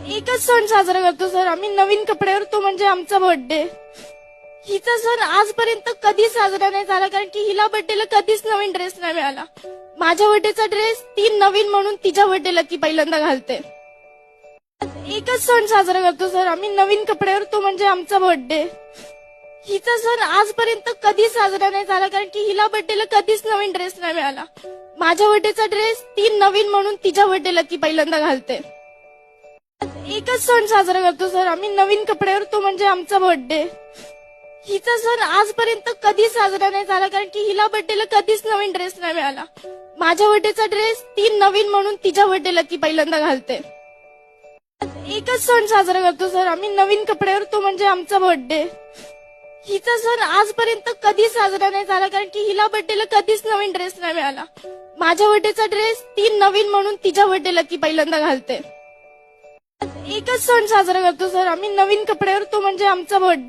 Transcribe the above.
एकच सण साजरा करतो सर आम्ही, नवीन कपड्यावर, तो म्हणजे आमचा बर्थडे. हिचा सण आजपर्यंत कधीच साजरा नाही झाला, कारण की हिला बर्थडेला कधीच नवीन ड्रेस नाही मिळाला. माझ्या बर्थडेचा ड्रेस ती नवीन म्हणून तिच्या बर्थडेला ती पहिल्यांदा घालते. एकच सण साजरा करतो सर आम्ही, नवीन कपड्यावर, तो म्हणजे आमचा बर्थडे. हिचा सण आजपर्यंत कधीच साजरा नाही झाला, कारण की हिला बर्थडेला कधीच नवीन ड्रेस नाही मिळाला. माझ्या बर्थडेचा ड्रेस ती नवीन म्हणून तिच्या बर्थडेला ती पहिल्यांदा घालते. एकच सण साजरा करतो सर आम्ही, नवीन कपड्यावर, तो म्हणजे आमचा बर्थडे. हिचा सण आजपर्यंत कधीच साजरा नाही झाला, कारण की हिला बर्थडेला कधीच नवीन ड्रेस नाही मिळाला. माझ्या बर्थडेचा ड्रेस ती नवीन म्हणून तिच्या बर्थडेला ती पहिल्यांदा घालते. एकच सण साजरा करतो सर आम्ही, नवीन कपड्यावर, तो म्हणजे आमचा बर्थडे. हिचा सण आजपर्यंत कधीच साजरा नाही झाला, कारण की हिला बर्थडेला कधीच नवीन ड्रेस नाही मिळाला. माझ्या बर्थडेचा ड्रेस ती नवीन म्हणून तिच्या बर्थडेला ती पहिल्यांदा घालते. एकच सण साजरा करतो सर आम्ही, नवीन कपड्यावर, तो म्हणजे आमचा बर्थडे.